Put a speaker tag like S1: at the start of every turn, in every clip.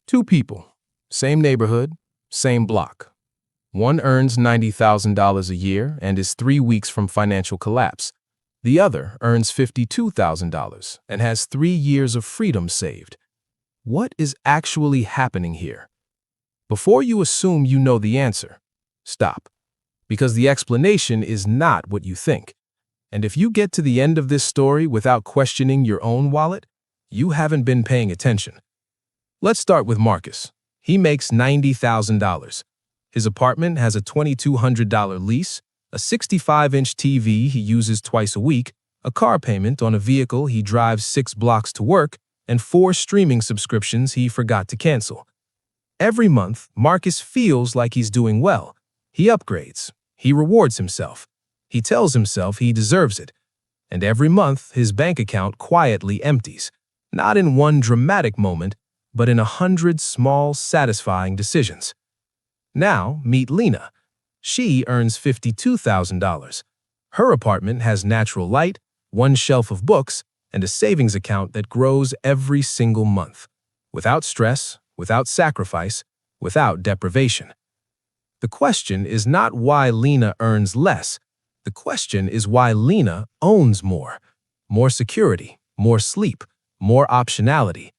S1: Two people, same neighborhood, same block. One earns $90,000 a year and is 3 weeks from financial collapse. The other earns $52,000 and has 3 years of freedom saved. What is actually happening here? Before you assume you know the answer, stop. Because the explanation is not what you think. And if you get to the end of this story without questioning your own wallet, you haven't been paying attention. Let's start with Marcus. He makes $90,000. His apartment has a $2,200 lease, a 65-inch TV he uses twice a week, a car payment on a vehicle he drives 6 blocks to work, and 4 streaming subscriptions he forgot to cancel. Every month, Marcus feels like he's doing well. He upgrades. He rewards himself. He tells himself he deserves it. And every month, his bank account quietly empties, not in one dramatic moment, but in 100 small, satisfying decisions. Now, meet Lena. She earns $52,000. Her apartment has natural light, 1 shelf of books, and a savings account that grows every single month, without stress, without sacrifice, without deprivation. The question is not why Lena earns less. The question is why Lena owns more. More security, more sleep, more optionality.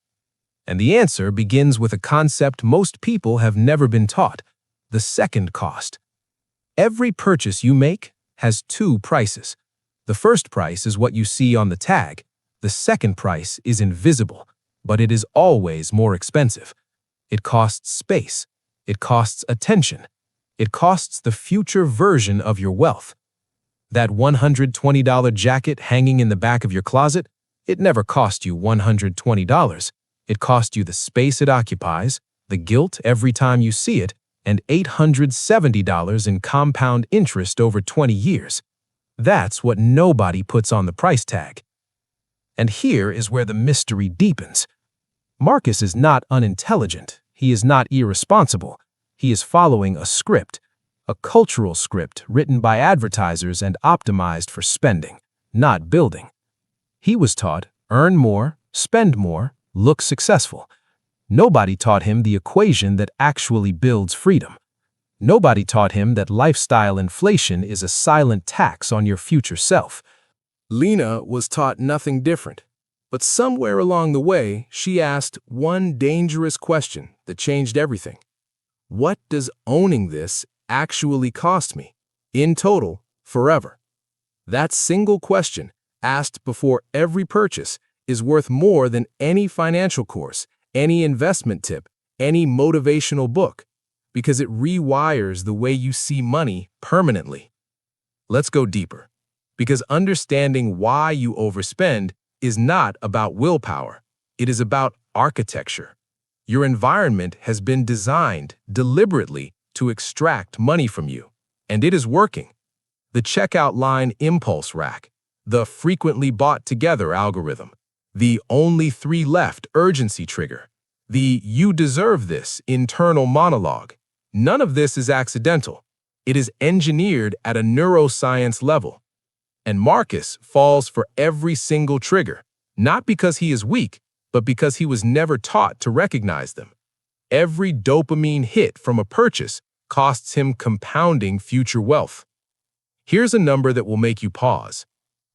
S1: And the answer begins with a concept most people have never been taught: the second cost. Every purchase you make has 2 prices. The first price is what you see on the tag. The second price is invisible, but it is always more expensive. It costs space. It costs attention. It costs the future version of your wealth. That $120 jacket hanging in the back of your closet, it never cost you $120. It cost you the space it occupies, the guilt every time you see it, and $870 in compound interest over 20 years. That's what nobody puts on the price tag. And here is where the mystery deepens. Marcus is not unintelligent. He is not irresponsible. He is following a script, a cultural script written by advertisers and optimized for spending, not building. He was taught, earn more, spend more, look successful. Nobody taught him the equation that actually builds freedom. Nobody taught him that lifestyle inflation is a silent tax on your future self. Lena was taught nothing different. But somewhere along the way, she asked one dangerous question that changed everything. What does owning this actually cost me, in total, forever? That single question, asked before every purchase, is worth more than any financial course, any investment tip, any motivational book, because it rewires the way you see money permanently. Let's go deeper, because understanding why you overspend is not about willpower. It is about architecture. Your environment has been designed deliberately to extract money from you, and it is working. The checkout line impulse rack, the frequently bought together algorithm, the only 3 left urgency trigger, the you deserve this internal monologue. None of this is accidental. It is engineered at a neuroscience level. And Marcus falls for every single trigger, not because he is weak, but because he was never taught to recognize them. Every dopamine hit from a purchase costs him compounding future wealth. Here's a number that will make you pause.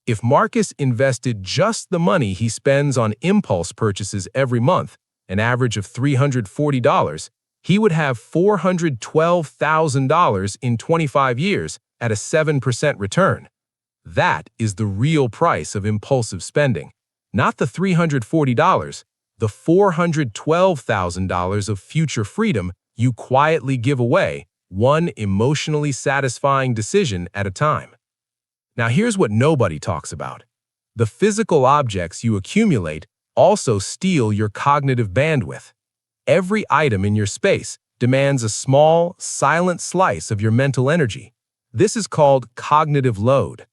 S1: If Marcus invested just the money he spends on impulse purchases every month, an average of $340, he would have $412,000 in 25 years at a 7% return. That is the real price of impulsive spending. Not the $340, the $412,000 of future freedom you quietly give away, one emotionally satisfying decision at a time. Now here's what nobody talks about. The physical objects you accumulate also steal your cognitive bandwidth. Every item in your space demands a small, silent slice of your mental energy. This is called cognitive load.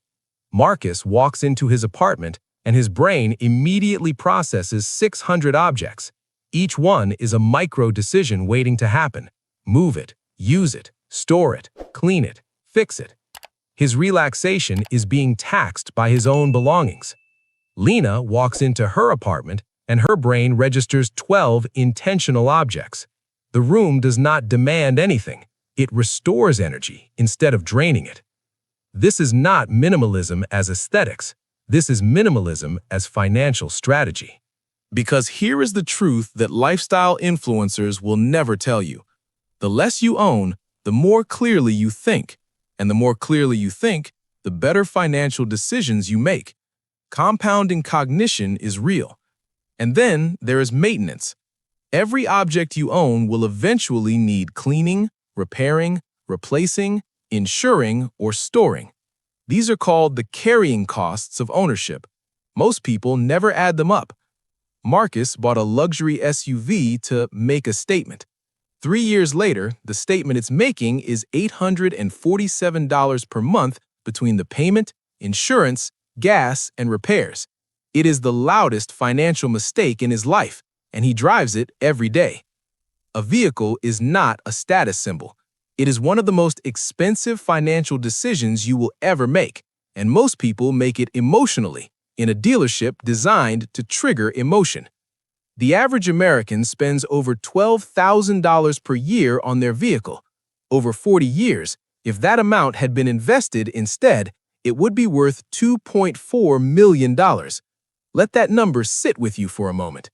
S1: Marcus walks into his apartment and his brain immediately processes 600 objects. Each one is a micro decision waiting to happen. Move it, use it, store it, clean it, fix it. His relaxation is being taxed by his own belongings. Lena walks into her apartment and her brain registers 12 intentional objects. The room does not demand anything. It restores energy instead of draining it. This is not minimalism as aesthetics. This is minimalism as financial strategy. Because here is the truth that lifestyle influencers will never tell you. The less you own, the more clearly you think. And the more clearly you think, the better financial decisions you make. Compounding cognition is real. And then there is maintenance. Every object you own will eventually need cleaning, repairing, replacing, insuring, or storing. These are called the carrying costs of ownership. Most people never add them up. Marcus bought a luxury SUV to make a statement. 3 years later, the statement it's making is $847 per month between the payment, insurance, gas, and repairs. It is the loudest financial mistake in his life, and he drives it every day. A vehicle is not a status symbol. It is one of the most expensive financial decisions you will ever make, and most people make it emotionally, in a dealership designed to trigger emotion. The average American spends over $12,000 per year on their vehicle. Over 40 years, if that amount had been invested instead, it would be worth $2.4 million. Let that number sit with you for a moment.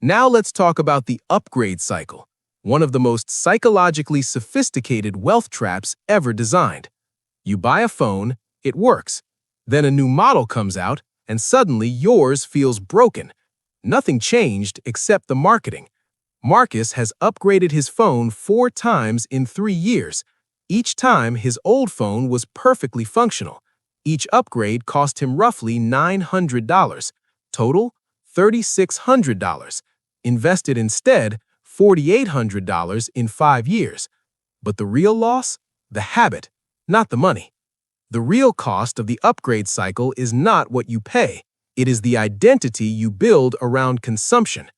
S1: Now let's talk about the upgrade cycle, one of the most psychologically sophisticated wealth traps ever designed. You buy a phone, it works. Then a new model comes out, and suddenly yours feels broken. Nothing changed except the marketing. Marcus has upgraded his phone 4 times in 3 years. Each time, his old phone was perfectly functional. Each upgrade cost him roughly $900. Total, $3,600. Invested instead, $4,800 in 5 years. But the real loss? The habit, not the money. The real cost of the upgrade cycle is not what you pay. It is the identity you build around consumption.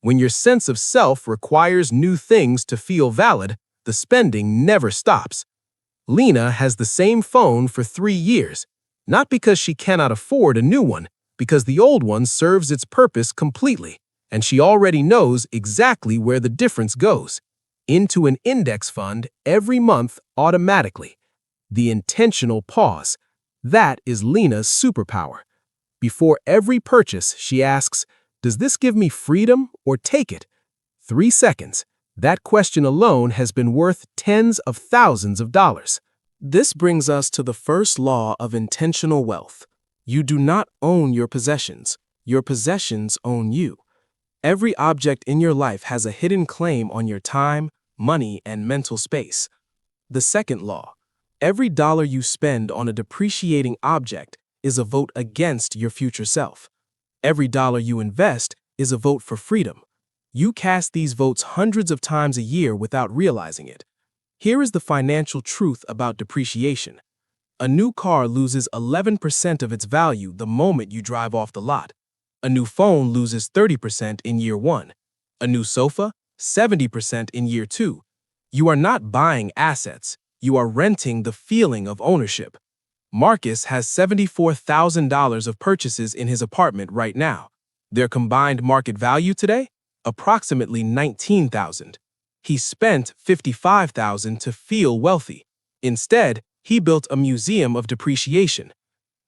S1: When your sense of self requires new things to feel valid, the spending never stops. Lena has the same phone for 3 years, not because she cannot afford a new one, because the old one serves its purpose completely, and she already knows exactly where the difference goes. Into an index fund every month automatically. The intentional pause. That is Lena's superpower. Before every purchase, she asks, "Does this give me freedom or take it?" 3 seconds. That question alone has been worth tens of thousands of dollars. This brings us to the first law of intentional wealth. You do not own your possessions. Your possessions own you. Every object in your life has a hidden claim on your time, money, and mental space. The second law. Every dollar you spend on a depreciating object is a vote against your future self. Every dollar you invest is a vote for freedom. You cast these votes hundreds of times a year without realizing it. Here is the financial truth about depreciation. A new car loses 11% of its value the moment you drive off the lot. A new phone loses 30% in year 1. A new sofa, 70% in year 2. You are not buying assets. You are renting the feeling of ownership. Marcus has $74,000 of purchases in his apartment right now. Their combined market value today? Approximately $19,000. He spent $55,000 to feel wealthy. Instead, he built a museum of depreciation.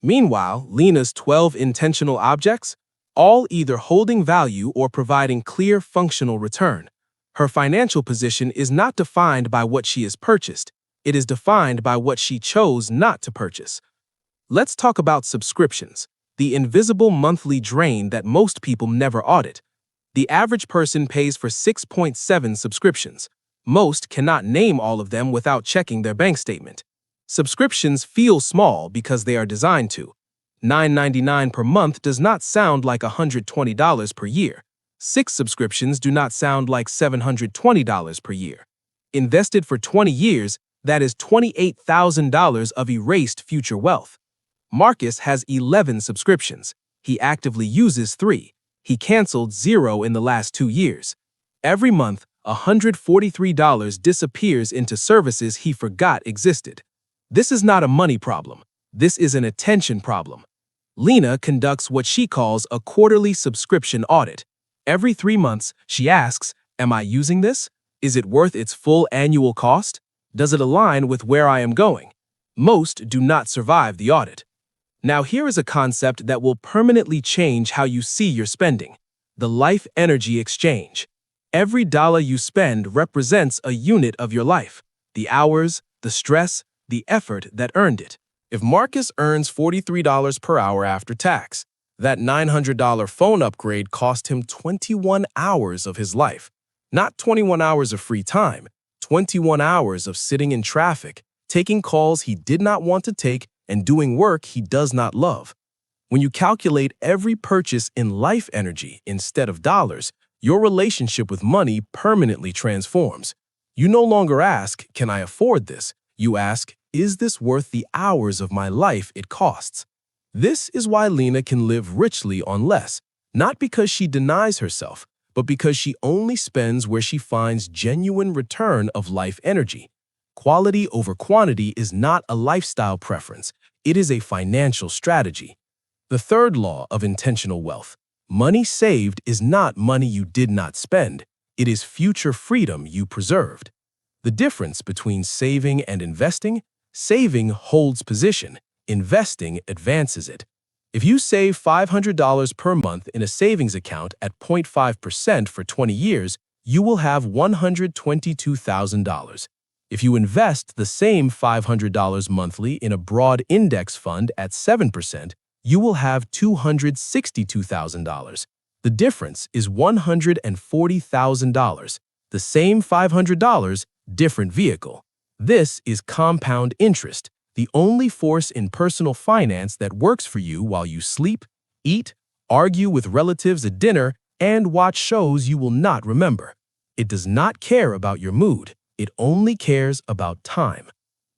S1: Meanwhile, Lena's 12 intentional objects, all either holding value or providing clear functional return. Her financial position is not defined by what she has purchased. It is defined by what she chose not to purchase. Let's talk about subscriptions, the invisible monthly drain that most people never audit. The average person pays for 6.7 subscriptions. Most cannot name all of them without checking their bank statement. Subscriptions feel small because they are designed to. $9.99 per month does not sound like $120 per year. 6 subscriptions do not sound like $720 per year. Invested for 20 years, that is $28,000 of erased future wealth. Marcus has 11 subscriptions. He actively uses 3. He canceled 0 in the last 2 years. Every month, $143 disappears into services he forgot existed. This is not a money problem. This is an attention problem. Lena conducts what she calls a quarterly subscription audit.
S2: Every 3 months, she asks, "Am I using this? Is it worth its full annual cost? Does it align with where I am going?" Most do not survive the audit. Now, here is a concept that will permanently change how you see your spending: the life energy exchange. Every dollar you spend represents a unit of your life: the hours, the stress, the effort that earned it. If Marcus earns $43 per hour after tax, that $900 phone upgrade cost him 21 hours of his life. Not 21 hours of free time, 21 hours of sitting in traffic, taking calls he did not want to take, and doing work he does not love. When you calculate every purchase in life energy instead of dollars, your relationship with money permanently transforms. You no longer ask, "Can I afford this?" You ask, "Is this worth the hours of my life it costs?" This is why Lena can live richly on less, not because she denies herself, but because she only spends where she finds genuine return of life energy. Quality over quantity is not a lifestyle preference, it is a financial strategy. The third law of intentional wealth: money saved is not money you did not spend, it is future freedom you preserved. The difference between saving and investing: saving holds position, investing advances it. If you save $500 per month in a savings account at 0.5% for 20 years, you will have $122,000. If you invest the same $500 monthly in a broad index fund at 7%, you will have $262,000. The difference is $140,000. The same $500, different vehicle. This is compound interest, the only force in personal finance that works for you while you sleep, eat, argue with relatives at dinner, and watch shows you will not remember. It does not care about your mood. It only cares about time.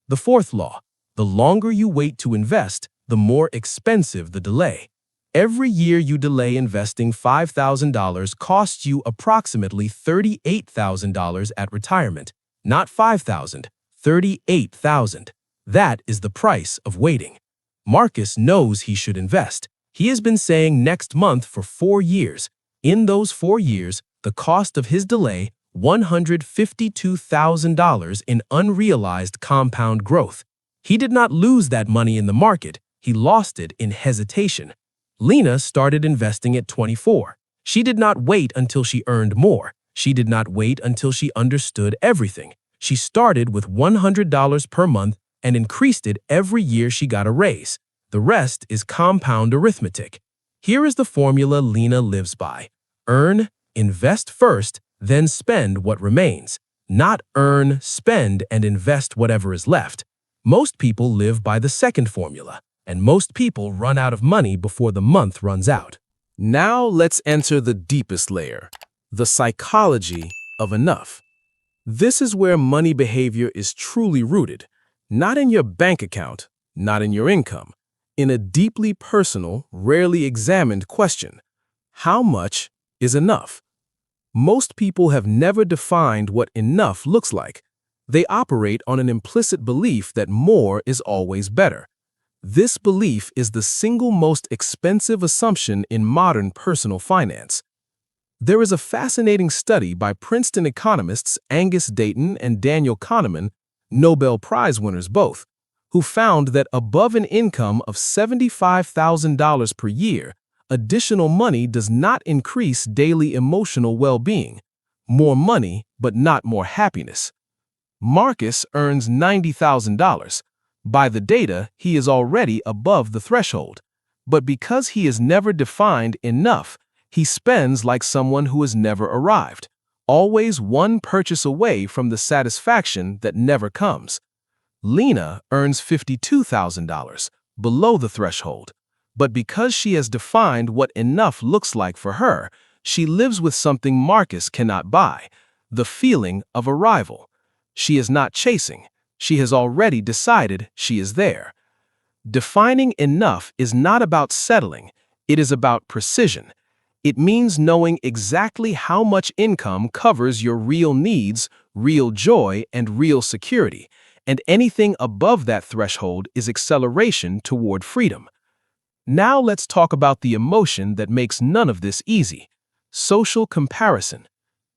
S2: The fourth law: the longer you wait to invest, the more expensive the delay. Every year you delay investing $5,000 costs you approximately $38,000 at retirement. Not $5,000, $38,000. That is the price of waiting. Marcus knows he should invest. He has been saying next month for 4 years. In those 4 years, the cost of his delay: $152,000 in unrealized compound growth. He did not lose that money in the market, he lost it in hesitation. Lena started investing at 24. She did not wait until she earned more. She did not wait until she understood everything. She started with $100 per month and increased it every year she got a raise. The rest is compound arithmetic. Here is the formula Lena lives by: earn, invest first, then spend what remains. Not earn, spend, and invest whatever is left. Most people live by the second formula, and most people run out of money before the month runs out. Now let's enter the deepest layer: the psychology of enough. This is where money behavior is truly rooted, not in your bank account, not in your income, in a deeply personal, rarely examined question: how much is enough? Most people have never defined what enough looks like. They operate on an implicit belief that more is always better. This belief is the single most expensive assumption in modern personal finance. There is a fascinating study by Princeton economists Angus Deaton and Daniel Kahneman, Nobel Prize winners both, who found that above an income of $75,000 per year, additional money does not increase daily emotional well-being. More money, but not more happiness. Marcus earns $90,000. By the data, he is already above the threshold. But because he has never defined enough, he spends like someone who has never arrived, always one purchase away from the satisfaction that never comes. Lena earns $52,000, below the threshold. But because she has defined what enough looks like for her, she lives with something Marcus cannot buy: the feeling of arrival. She is not chasing. She has already decided she is there. Defining enough is not about settling. It is about precision. It means knowing exactly how much income covers your real needs, real joy, and real security, and anything above that threshold is acceleration toward freedom. Now let's talk about the emotion that makes none of this easy:
S1: Social comparison.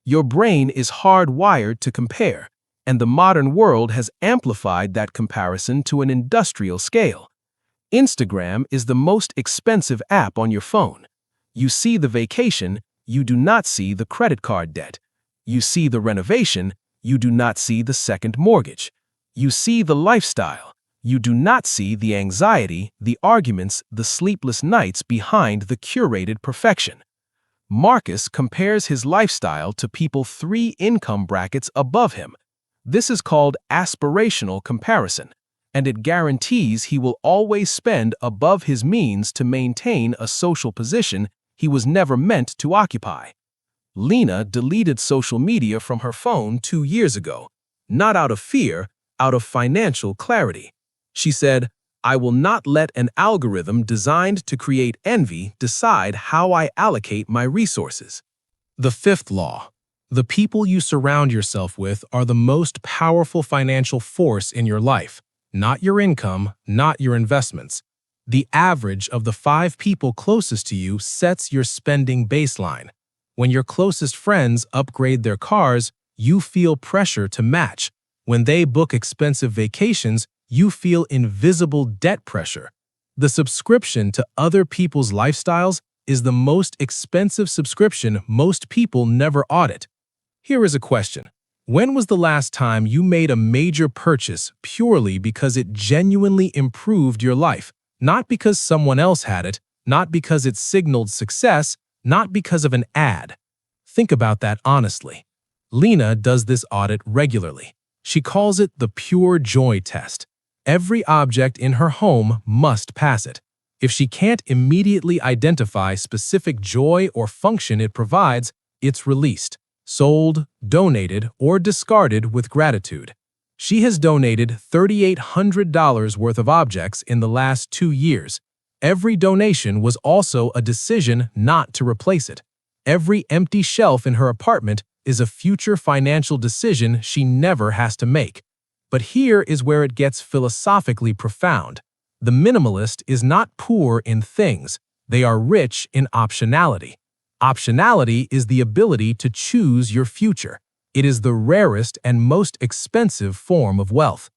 S1: Your brain is hardwired to compare, and the modern world has amplified that comparison to an industrial scale. Instagram is the most expensive app on your phone. You see the vacation, you do not see the credit card debt. You see the renovation, you do not see the second mortgage. You see the lifestyle, you do not see the anxiety, the arguments, the sleepless nights behind the curated perfection. Marcus compares his lifestyle to people 3 income brackets above him. This is called aspirational comparison, and it guarantees he will always spend above his means to maintain a social position he was never meant to occupy. Lena deleted social media from her phone 2 years ago, not out of fear, out of financial clarity. She said, "I will not let an algorithm designed to create envy decide how I allocate my resources."
S2: The fifth law. The people you surround yourself with are the most powerful financial force in your life, not your income, not your investments. The average of the 5 people closest to you sets your spending baseline. When your closest friends upgrade their cars, you feel pressure to match. When they book expensive vacations, you feel invisible debt pressure. The subscription to other people's lifestyles is the most expensive subscription most people never audit. Here is a question. When was the last time you made a major purchase purely because it genuinely improved your life? Not because someone else had it, not because it signaled success, not because of an ad. Think about that honestly. Lena does this audit regularly. She calls it the pure joy test. Every object in her home must pass it. If she can't immediately identify specific joy or function it provides, it's released, sold, donated, or discarded with gratitude. She has donated $3,800 worth of objects in the last 2 years. Every donation was also a decision not to replace it. Every empty shelf in her apartment is a future financial decision she never has to make. But here is where it gets philosophically profound. The minimalist is not poor in things, they are rich in optionality. Optionality is the ability to choose your future. It is the rarest and most expensive form of wealth.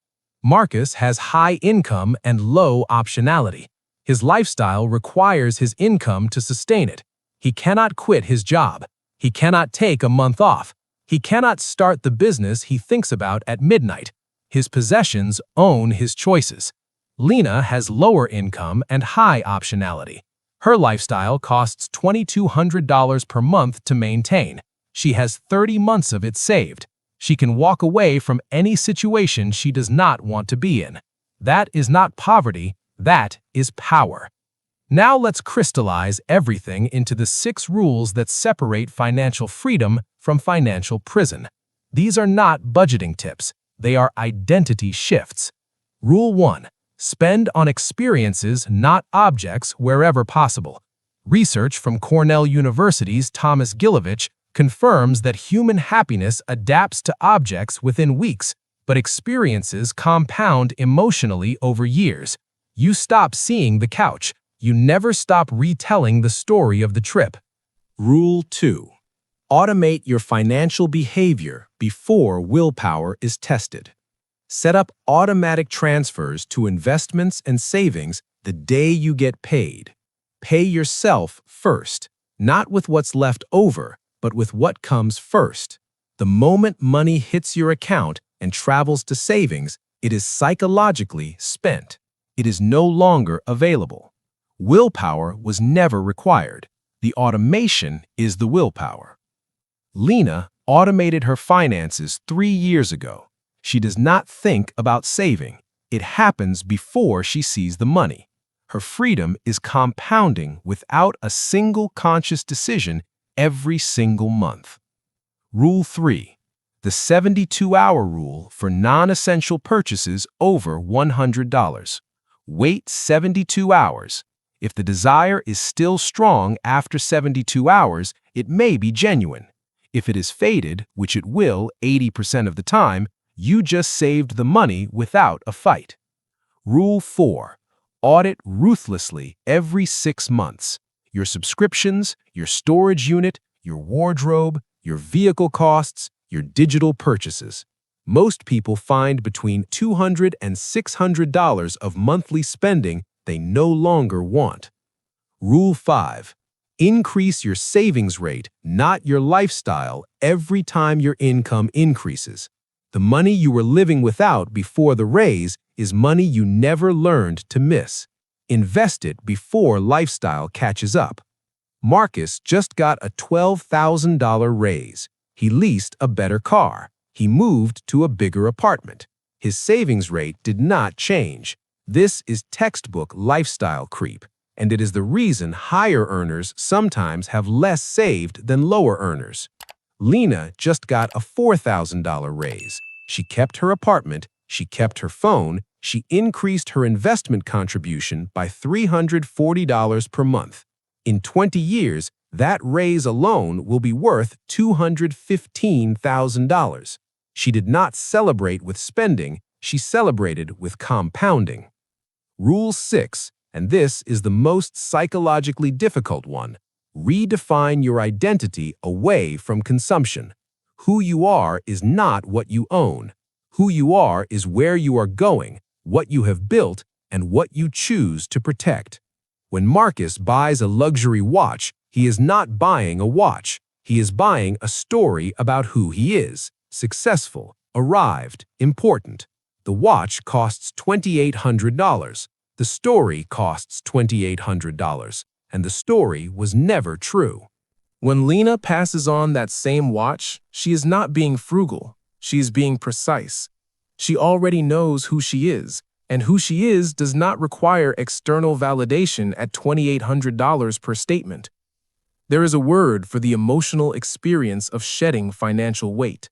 S2: Marcus has high income and low optionality. His lifestyle requires his income to sustain it. He cannot quit his job. He cannot take a month off. He cannot start the business he thinks about at midnight. His possessions own his choices. Lena has lower income and high optionality. Her lifestyle costs $2,200 per month to maintain. She has 30 months of it saved. She can walk away from any situation she does not want to be in. That is not poverty, that is power. Now let's crystallize everything into the 6 rules that separate financial freedom from financial prison. These are not budgeting tips, they are identity shifts. Rule 1. Spend on experiences, not objects, wherever possible. Research from Cornell University's Thomas Gilovich confirms that human happiness adapts to objects within weeks, but experiences compound emotionally over years. You stop seeing the couch. You never stop retelling the story of the trip. Rule 2. Automate your financial behavior before willpower is tested. Set up automatic transfers to investments and savings the day you get paid. Pay yourself first, not with what's left over, but with what comes first. The moment money hits your account and travels to savings, it is psychologically spent. It is no longer available. Willpower was never required. The automation is the willpower. Lena automated her finances 3 years ago. She does not think about saving. It happens before she sees the money. Her freedom is compounding without a single conscious decision every single month. Rule 3. The 72-hour rule for non-essential purchases over $100. Wait 72 hours. If the desire is still strong after 72 hours, it may be genuine. If it is faded, which it will 80% of the time, you just saved the money without a fight. Rule 4. Audit ruthlessly every 6 months. Your subscriptions, your storage unit, your wardrobe, your vehicle costs, your digital purchases. Most people find between $200 and $600 of monthly spending they no longer want. Rule 5. Increase your savings rate, not your lifestyle, every time your income increases. The money you were living without before the raise is money you never learned to miss. Invest it before lifestyle catches up. Marcus just got a $12,000 raise. He leased a better car. He moved to a bigger apartment. His savings rate did not change. This is textbook lifestyle creep, and it is the reason higher earners sometimes have less saved than lower earners. Lena just got a $4,000 raise. She kept her apartment, she kept her phone, she increased her investment contribution by $340 per month. In 20 years, that raise alone will be worth $215,000. She did not celebrate with spending, she celebrated with compounding. Rule 6, and this is the most psychologically difficult one. Redefine your identity away from consumption. Who you are is not what you own. Who you are is where you are going, what you have built, and what you choose to protect. When Marcus buys a luxury watch, he is not buying a watch. He is buying a story about who he is: successful, arrived, important. The watch costs $2,800. The story costs $2,800. And the story was never true.
S1: When Lena passes on that same watch, she is not being frugal. She is being precise. She already knows who she is, and who she is does not require external validation at $2,800 per statement. There is a word for the emotional experience of shedding financial weight: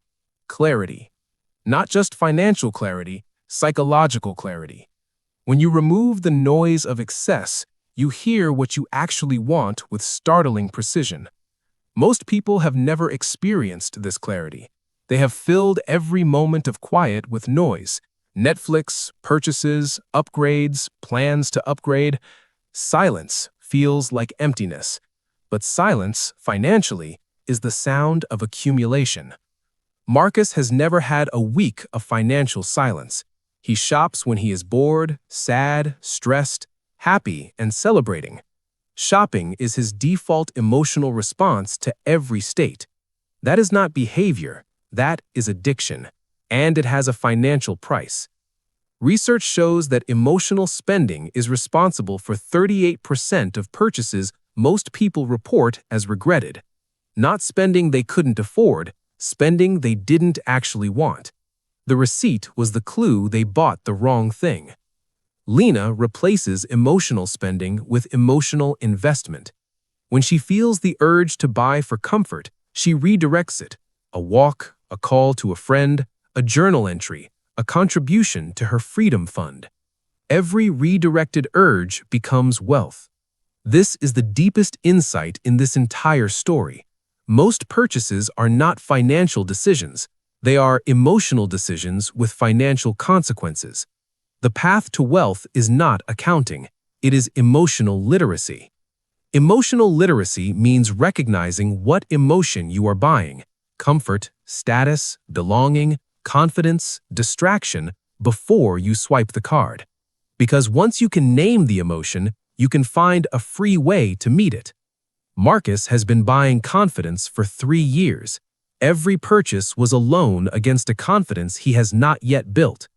S1: clarity. Not just financial clarity, psychological clarity. When you remove the noise of excess, you hear what you actually want with startling precision. Most people have never experienced this clarity. They have filled every moment of quiet with noise: Netflix, purchases, upgrades, plans to upgrade. Silence feels like emptiness. But silence, financially, is the sound of accumulation. Marcus has never had a week of financial silence. He shops when he is bored, sad, stressed, happy, and celebrating. Shopping is his default emotional response to every state. That is not behavior, that is addiction, and it has a financial price. Research shows that emotional spending is responsible for 38% of purchases most people report as regretted. Not spending they couldn't afford, spending they didn't actually want. The receipt was the clue they bought the wrong thing. Lena replaces emotional spending with emotional investment. When she feels the urge to buy for comfort, she redirects it: a walk, a call to a friend, a journal entry, a contribution to her freedom fund. Every redirected urge becomes wealth. This is the deepest insight in this entire story. Most purchases are not financial decisions. They are emotional decisions with financial consequences. The path to wealth is not accounting. It is emotional literacy. Emotional literacy means recognizing what emotion you are buying: comfort, status, belonging, confidence, distraction, before you swipe the card. Because once you can name the emotion, you can find a free way to meet it. Marcus has been buying confidence for 3 years. Every purchase was a loan against a confidence he has not yet built.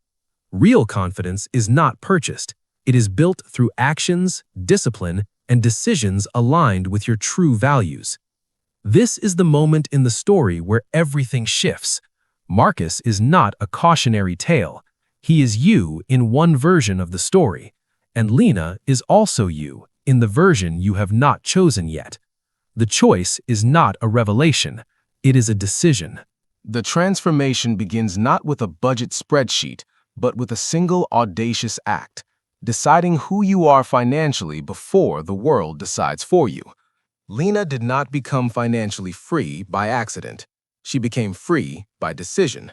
S1: Real confidence is not purchased. It is built through actions, discipline, and decisions aligned with your true values. This is the moment in the story where everything shifts. Marcus is not a cautionary tale. He is you in one version of the story, and Lena is also you in the version you have not chosen yet. The choice is not a revelation. It is a decision. The transformation begins not with a budget spreadsheet, but with a single audacious act: deciding who you are financially before the world decides for you. Lena did not become financially free by accident. She became free by decision.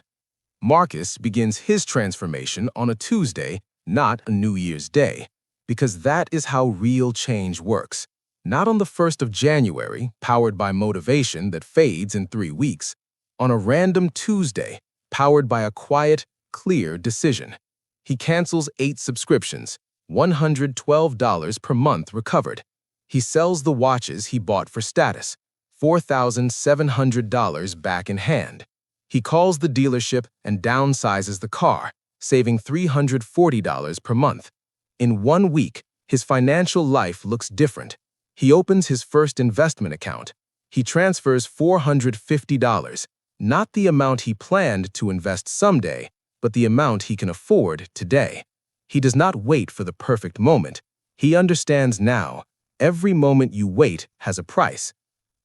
S1: Marcus begins his transformation on a Tuesday, not a New Year's Day, because that is how real change works. Not on the 1st of January, powered by motivation that fades in 3 weeks. On a random Tuesday, powered by a quiet, clear decision. He cancels 8 subscriptions, $112 per month recovered. He sells the watches he bought for status, $4,700 back in hand. He calls the dealership and downsizes the car, saving $340 per month. In 1 week, his financial life looks different. He opens his first investment account. He transfers $450, not the amount he planned to invest someday, but the amount he can afford today. He does not wait for the perfect moment. He understands now, every moment you wait has a price.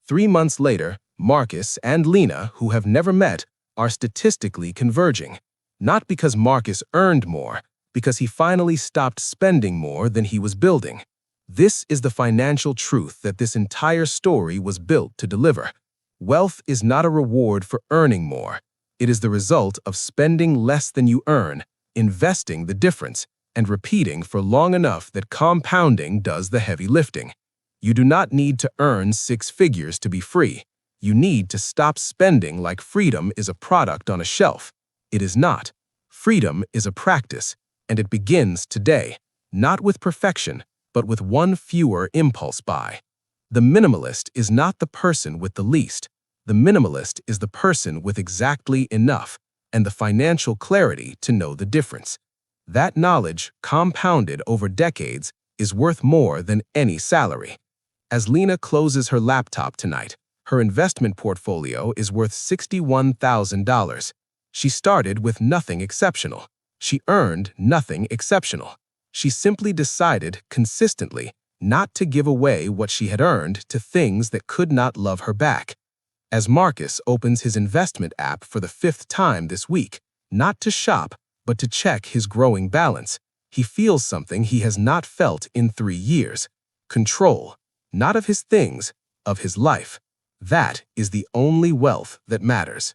S1: 3 months later, Marcus and Lena, who have never met, are statistically converging. Not because Marcus earned more, because he finally stopped spending more than he was building. This is the financial truth that this entire story was built to deliver. Wealth is not a reward for earning more. It is the result of spending less than you earn, investing the difference, and repeating for long enough that compounding does the heavy lifting. You do not need to earn 6 figures to be free. You need to stop spending like freedom is a product on a shelf. It is not. Freedom is a practice, and it begins today, not with perfection, but with 1 fewer impulse buy. The minimalist is not the person with the least. The minimalist is the person with exactly enough and the financial clarity to know the difference. That knowledge, compounded over decades, is worth more than any salary. As Lena closes her laptop tonight, her investment portfolio is worth $61,000. She started with nothing exceptional. She earned nothing exceptional. She simply decided consistently not to give away what she had earned to things that could not love her back. As Marcus opens his investment app for the 5th time this week, not to shop, but to check his growing balance, he feels something he has not felt in 3 years. Control, not of his things, of his life. That is the only wealth that matters.